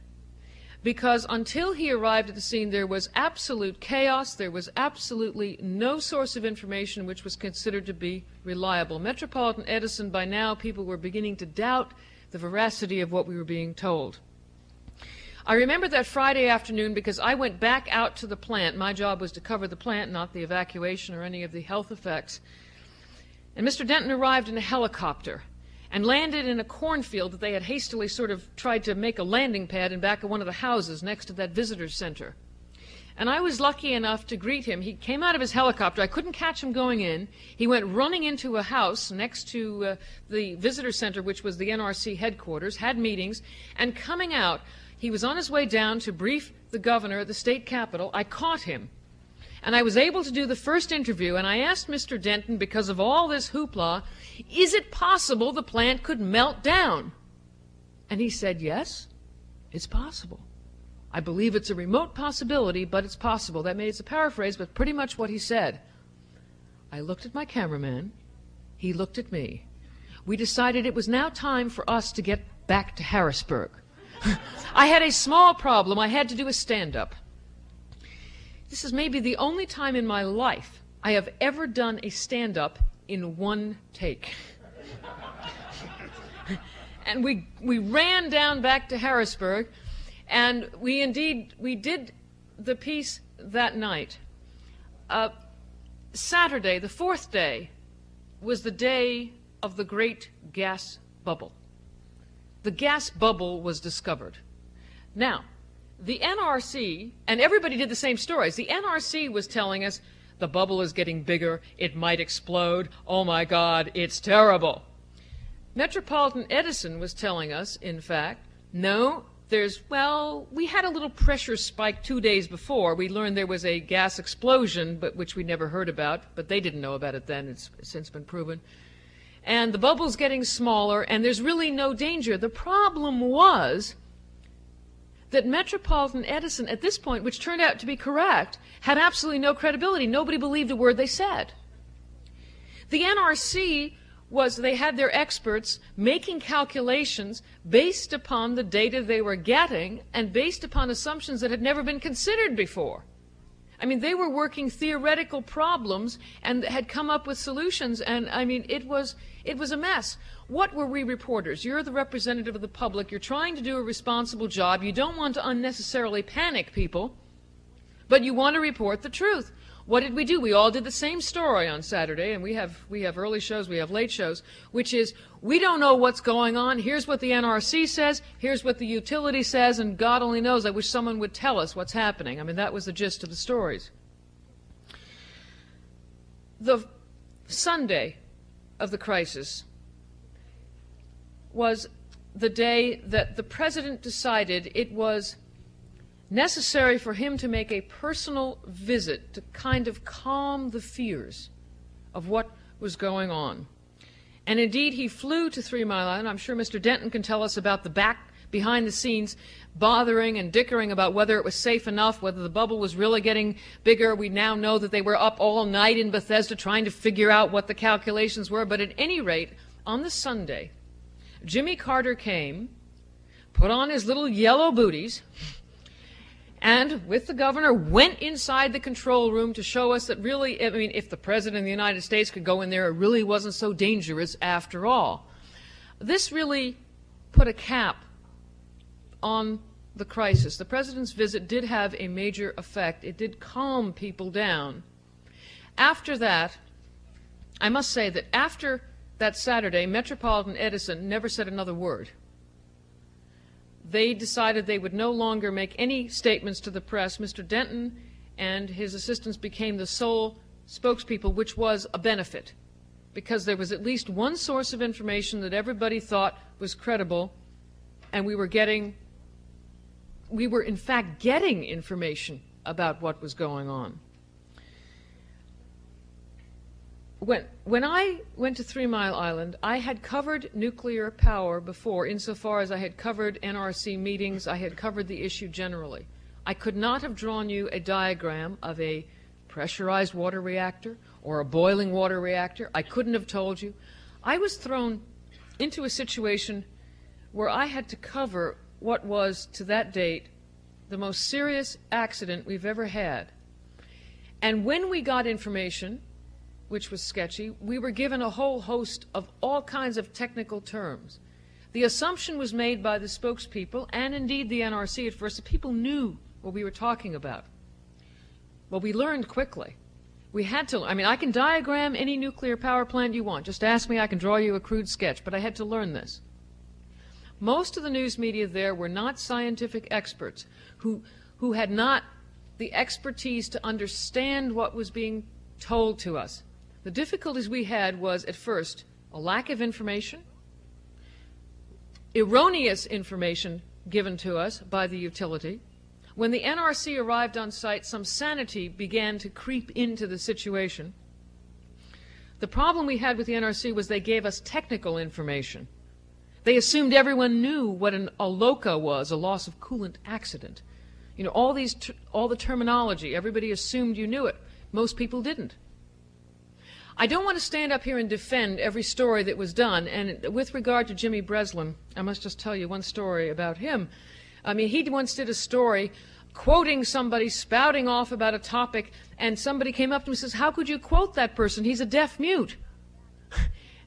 because until he arrived at the scene there was absolute chaos. There was absolutely no source of information which was considered to be reliable. Metropolitan Edison, by now people were beginning to doubt the veracity of what we were being told. I remember that Friday afternoon because I went back out to the plant. My job was to cover the plant, not the evacuation or any of the health effects. And Mr. Denton arrived in a helicopter and landed in a cornfield that they had hastily sort of tried to make a landing pad in back of one of the houses next to that visitor center. And I was lucky enough to greet him. He came out of his helicopter. I couldn't catch him going in. He went running into a house next to the visitor center, which was the NRC headquarters, had meetings, and coming out, he was on his way down to brief the governor at the state capitol. I caught him. And I was able to do the first interview, and I asked Mr. Denton, because of all this hoopla, is it possible the plant could melt down? And he said, yes, it's possible. I believe it's a remote possibility, but it's possible. That may, it's a paraphrase, but pretty much what he said. I looked at my cameraman. He looked at me. We decided it was now time for us to get back to Harrisburg. I had a small problem. I had to do a stand-up. This is maybe the only time in my life I have ever done a stand-up in one take. And we ran down back to Harrisburg, and we did the piece that night. Saturday, the fourth day, was the day of the great gas bubble. The gas bubble was discovered. Now, the NRC, and everybody did the same stories. The NRC was telling us, the bubble is getting bigger, it might explode, oh my God, it's terrible. Metropolitan Edison was telling us, in fact, no, we had a little pressure spike 2 days before. We learned there was a gas explosion, which we never heard about, but they didn't know about it then. It's since been proven. And the bubble's getting smaller, and there's really no danger. The problem was that Metropolitan Edison, at this point, which turned out to be correct, had absolutely no credibility. Nobody believed a word they said. The NRC they had their experts making calculations based upon the data they were getting and based upon assumptions that had never been considered before. I mean, they were working theoretical problems and had come up with solutions, and I mean, it was a mess. What were we reporters? You're the representative of the public. You're trying to do a responsible job. You don't want to unnecessarily panic people, but you want to report the truth. What did we do? We all did the same story on Saturday, and we have early shows, we have late shows, which is, we don't know what's going on. Here's what the NRC says, here's what the utility says, and God only knows. I wish someone would tell us what's happening. I mean, that was the gist of the stories. The Sunday of the crisis was the day that the President decided it was necessary for him to make a personal visit to kind of calm the fears of what was going on. And indeed, he flew to 3 Mile Island. I'm sure Mr. Denton can tell us about the behind the scenes, bothering and dickering about whether it was safe enough, whether the bubble was really getting bigger. We now know that they were up all night in Bethesda trying to figure out what the calculations were. But at any rate, on the Sunday, Jimmy Carter came, put on his little yellow booties, and with the governor went inside the control room to show us that really, I mean, if the President of the United States could go in there, it really wasn't so dangerous after all. This really put a cap on the crisis. The President's visit did have a major effect. It did calm people down. After that, I must say that after that Saturday, Metropolitan Edison never said another word. They decided they would no longer make any statements to the press. Mr. Denton and his assistants became the sole spokespeople, which was a benefit, because there was at least one source of information that everybody thought was credible, and we were in fact getting information about what was going on. When I went to 3 Mile Island, I had covered nuclear power before, insofar as I had covered NRC meetings, I had covered the issue generally. I could not have drawn you a diagram of a pressurized water reactor or a boiling water reactor. I couldn't have told you. I was thrown into a situation where I had to cover what was, to that date, the most serious accident we've ever had. And when we got information, which was sketchy, we were given a whole host of all kinds of technical terms. The assumption was made by the spokespeople, and indeed the NRC at first, that people knew what we were talking about. Well, we learned quickly. We had to, I mean, I can diagram any nuclear power plant you want. Just ask me, I can draw you a crude sketch, but I had to learn this. Most of the news media there were not scientific experts who had not the expertise to understand what was being told to us. The difficulties we had was, at first, a lack of information, erroneous information given to us by the utility, When the NRC arrived on site, some sanity began to creep into the situation. The problem we had with the NRC was they gave us technical information. They assumed everyone knew what a LOCA was, a loss of coolant accident. You know, all the terminology, everybody assumed you knew it. Most people didn't. I don't want to stand up here and defend every story that was done, and with regard to Jimmy Breslin, I must just tell you one story about him. I mean, he once did a story quoting somebody, spouting off about a topic, and somebody came up to him and says, "How could you quote that person? He's a deaf mute."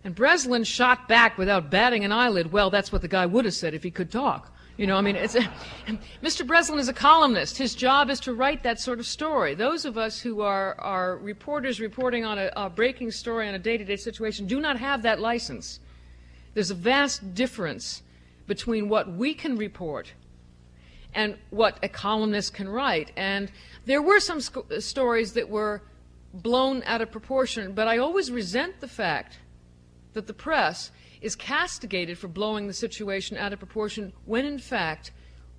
And Breslin shot back without batting an eyelid. Well, that's what the guy would have said if he could talk. You know, I mean, Mr. Breslin is a columnist. His job is to write that sort of story. Those of us who are reporters reporting on a breaking story on a day-to-day situation do not have that license. There's a vast difference between what we can report and what a columnist can write. And there were some stories that were blown out of proportion, but I always resent the fact that the press is castigated for blowing the situation out of proportion when, in fact,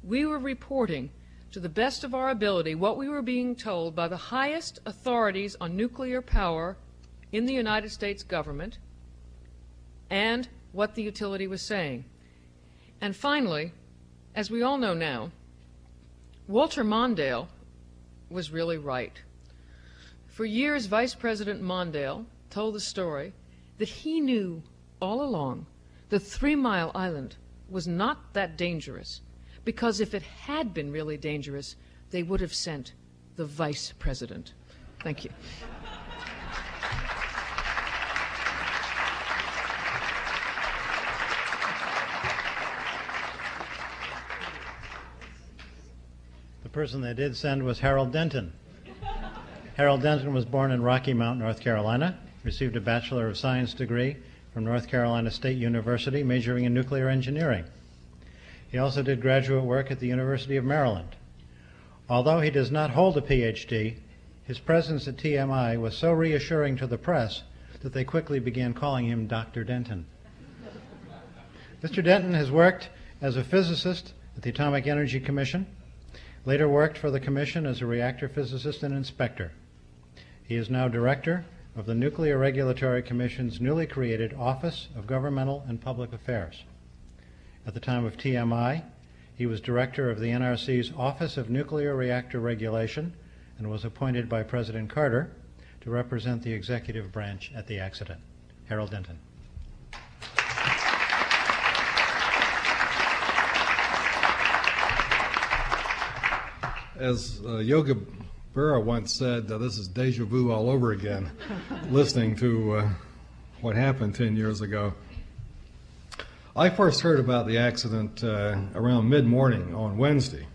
we were reporting to the best of our ability what we were being told by the highest authorities on nuclear power in the United States government and what the utility was saying. And finally, as we all know now, Walter Mondale was really right. For years, Vice President Mondale told the story that he knew all along that 3 Mile Island was not that dangerous, because if it had been really dangerous, they would have sent the vice president. Thank you. The person they did send was Harold Denton. Harold Denton was born in Rocky Mount, North Carolina, received a Bachelor of Science degree from North Carolina State University, majoring in nuclear engineering. He also did graduate work at the University of Maryland. Although he does not hold a PhD, his presence at TMI was so reassuring to the press that they quickly began calling him Dr. Denton. Mr. Denton has worked as a physicist at the Atomic Energy Commission, later worked for the Commission as a reactor physicist and inspector. He is now director of the Nuclear Regulatory Commission's newly created Office of Governmental and Public Affairs. At the time of TMI, he was director of the NRC's Office of Nuclear Reactor Regulation and was appointed by President Carter to represent the executive branch at the accident. Harold Denton. As Yoga Berra once said, this is deja vu all over again, listening to what happened 10 years ago. I first heard about the accident around mid-morning on Wednesday,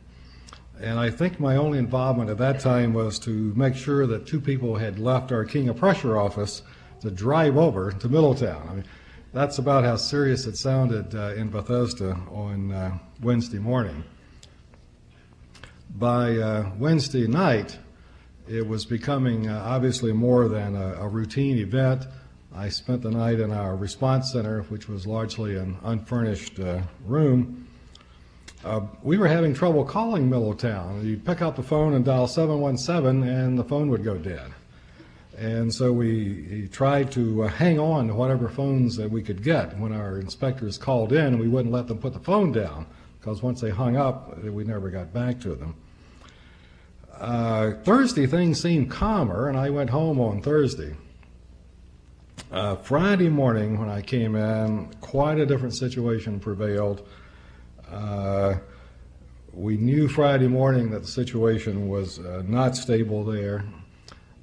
and I think my only involvement at that time was to make sure that 2 people had left our King of Prussia office to drive over to Middletown. I mean, that's about how serious it sounded in Bethesda on Wednesday morning. By Wednesday night, it was becoming obviously more than a routine event. I spent the night in our response center, which was largely an unfurnished room. We were having trouble calling Middletown. You'd pick up the phone and dial 717, and the phone would go dead. And so we tried to hang on to whatever phones that we could get. When our inspectors called in, we wouldn't let them put the phone down, because once they hung up, we never got back to them. Thursday, things seemed calmer, and I went home on Thursday. Friday morning, when I came in, quite a different situation prevailed. We knew Friday morning that the situation was not stable there.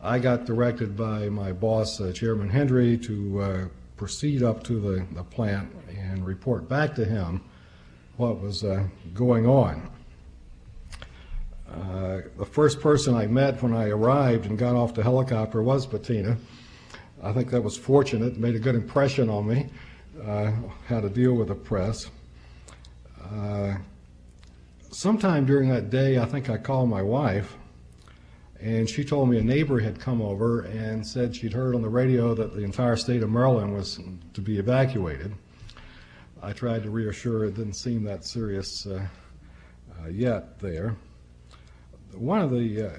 I got directed by my boss, Chairman Hendry, to proceed up to the plant and report back to him what was going on. The first person I met when I arrived and got off the helicopter was Bettina. I think that was fortunate, made a good impression on me, how to deal with the press. Sometime during that day, I think I called my wife, and she told me a neighbor had come over and said she'd heard on the radio that the entire state of Maryland was to be evacuated. I tried to reassure her it didn't seem that serious yet there. One of the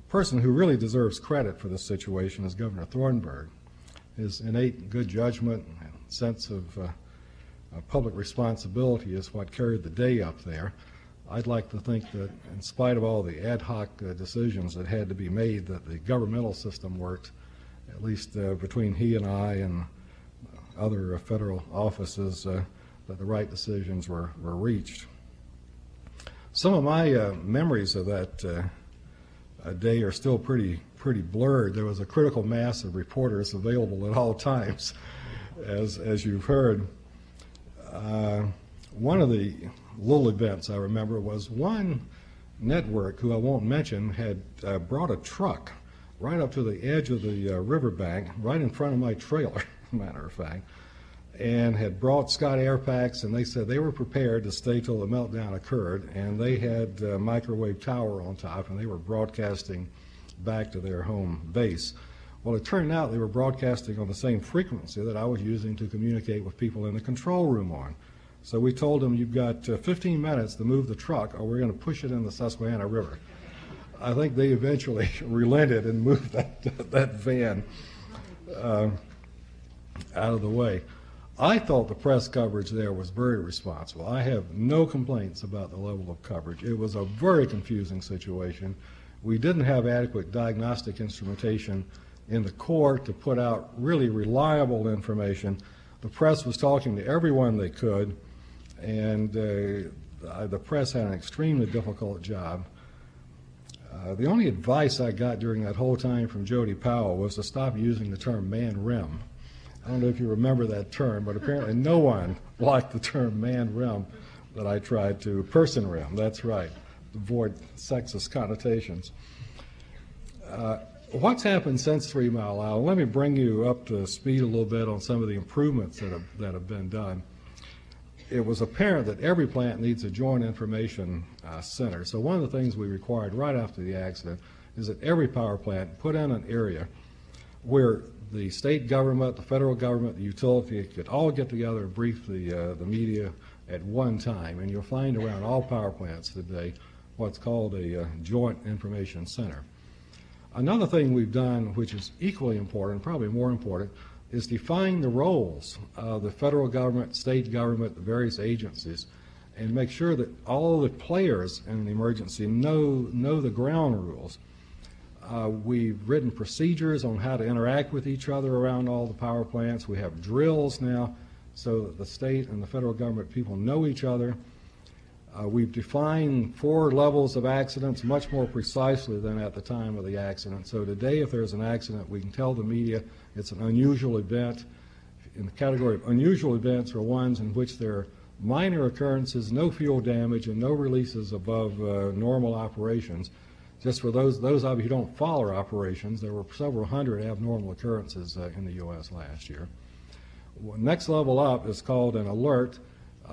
person who really deserves credit for this situation is Governor Thornburg. His innate good judgment and sense of public responsibility is what carried the day up there. I'd like to think that in spite of all the ad hoc decisions that had to be made, that the governmental system worked, at least between he and I and other federal offices, that the right decisions were reached. Some of my memories of that day are still pretty blurred. There was a critical mass of reporters available at all times, as you've heard. One of the little events I remember was one network, who I won't mention, had brought a truck right up to the edge of the riverbank, right in front of my trailer, matter of fact, and had brought Scott air packs, and they said they were prepared to stay till the meltdown occurred, and they had a microwave tower on top, and they were broadcasting back to their home base. Well, it turned out they were broadcasting on the same frequency that I was using to communicate with people in the control room on. So we told them, you've got 15 minutes to move the truck, or we're going to push it in the Susquehanna River. I think they eventually relented and moved that van out of the way. I thought the press coverage there was very responsible. I have no complaints about the level of coverage. It was a very confusing situation. We didn't have adequate diagnostic instrumentation in the Corps to put out really reliable information. The press was talking to everyone they could, and the press had an extremely difficult job. The only advice I got during that whole time from Jody Powell was to stop using the term man-rim. I don't know if you remember that term, but apparently no one liked the term man-rim that I tried to. Person-rim, that's right, avoid sexist connotations. What's happened since 3 Mile Island? Let me bring you up to speed a little bit on some of the improvements that have been done. It was apparent that every plant needs a joint information center. So one of the things we required right after the accident is that every power plant put in an area where the state government, the federal government, the utility could all get together and brief the media at one time. And you'll find around all power plants today what's called a joint information center. Another thing we've done, which is equally important, probably more important, is define the roles of the federal government, state government, the various agencies, and make sure that all the players in an emergency know the ground rules. We've written procedures on how to interact with each other around all the power plants. We have drills now so that the state and the federal government people know each other. We've defined 4 levels of accidents much more precisely than at the time of the accident. So today, if there's an accident, we can tell the media it's an unusual event. In the category of unusual events are ones in which there are minor occurrences, no fuel damage, and no releases above normal operations. Just for those of you who don't follow operations, there were several hundred abnormal occurrences in the U.S. last year. Next level up is called an alert.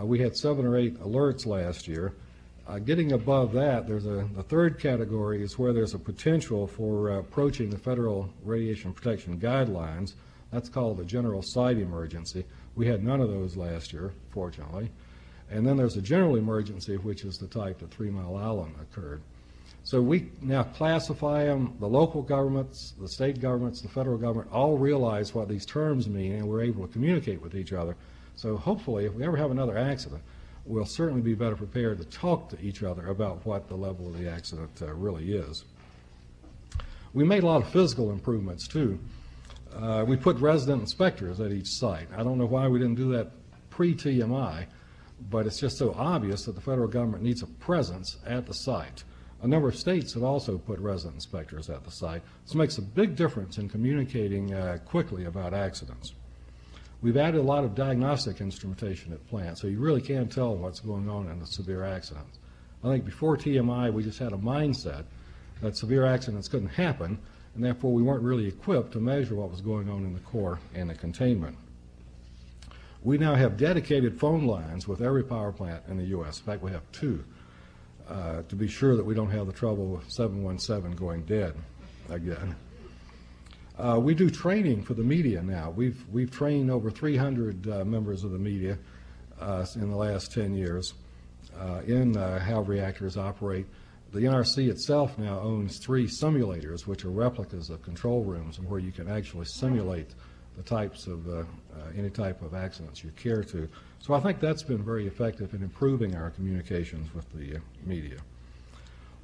We had 7 or 8 alerts last year. Getting above that, there's the third category is where there's a potential for approaching the federal radiation protection guidelines. That's called a general site emergency. We had none of those last year, fortunately. And then there's a general emergency, which is the type that 3 Mile Island occurred. So we now classify them. The local governments, the state governments, the federal government all realize what these terms mean, and we're able to communicate with each other. So hopefully, if we ever have another accident, we'll certainly be better prepared to talk to each other about what the level of the accident really is. We made a lot of physical improvements, too. We put resident inspectors at each site. I don't know why we didn't do that pre-TMI, but it's just so obvious that the federal government needs a presence at the site. A number of states have also put resident inspectors at the site. This makes a big difference in communicating quickly about accidents. We've added a lot of diagnostic instrumentation at plants, so you really can tell what's going on in a severe accident. I think before TMI, we just had a mindset that severe accidents couldn't happen, and therefore we weren't really equipped to measure what was going on in the core and the containment. We now have dedicated phone lines with every power plant in the U.S. In fact, we have 2, to be sure that we don't have the trouble with 717 going dead again. We do training for the media now. We've trained over 300 members of the media in the last 10 years in how reactors operate. The NRC itself now owns 3 simulators, which are replicas of control rooms, and where you can actually simulate the types of any type of accidents you care to. So I think that's been very effective in improving our communications with the media.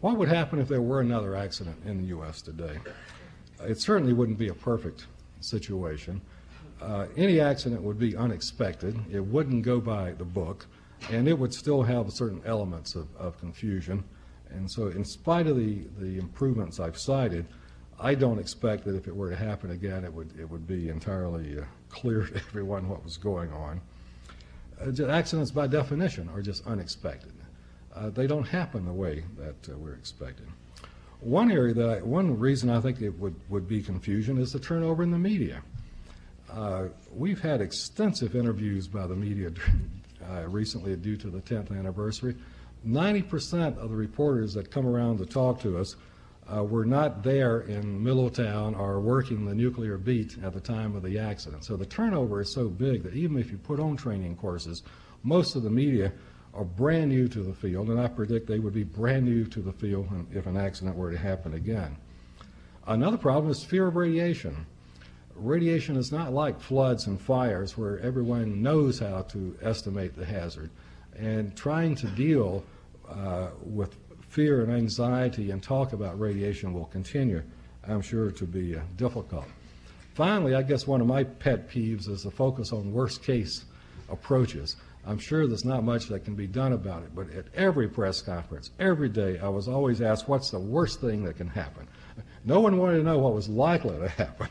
What would happen if there were another accident in the U.S. today? It certainly wouldn't be a perfect situation. Any accident would be unexpected. It wouldn't go by the book, and it would still have certain elements of confusion. And so in spite of the improvements I've cited, I don't expect that if it were to happen again, it would be entirely clear to everyone what was going on. Accidents by definition are just unexpected. They don't happen the way that we're expecting. One reason I think it would be confusion is the turnover in the media. We've had extensive interviews by the media recently due to the 10th anniversary. 90% of the reporters that come around to talk to us were not there in Middletown or working the nuclear beat at the time of the accident. So the turnover is so big that even if you put on training courses, most of the media are brand new to the field, and I predict they would be brand new to the field if an accident were to happen again. Another problem is fear of radiation. Radiation is not like floods and fires where everyone knows how to estimate the hazard. And trying to deal with fear and anxiety and talk about radiation will continue, I'm sure, to be difficult. Finally, I guess one of my pet peeves is the focus on worst-case approaches. I'm sure there's not much that can be done about it, but at every press conference, every day, I was always asked, what's the worst thing that can happen? No one wanted to know what was likely to happen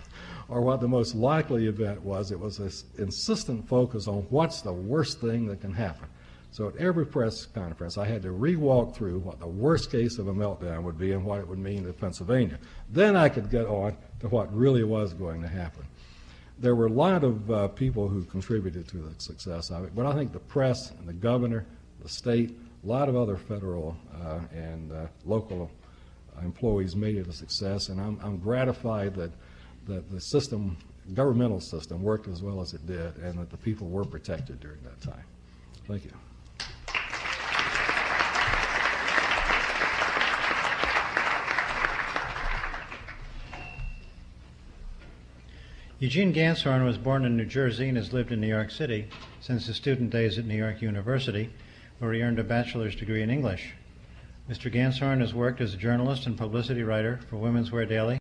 or what the most likely event was. It was this insistent focus on what's the worst thing that can happen. So at every press conference, I had to re-walk through what the worst case of a meltdown would be and what it would mean to Pennsylvania. Then I could get on to what really was going to happen. There were a lot of people who contributed to the success of it, but I think the press and the governor, the state, a lot of other federal and local employees made it a success, and I'm gratified that the system, governmental system, worked as well as it did, and that the people were protected during that time. Thank you. Eugene Gansorn was born in New Jersey and has lived in New York City since his student days at New York University, where he earned a bachelor's degree in English. Mr. Gansorn has worked as a journalist and publicity writer for Women's Wear Daily,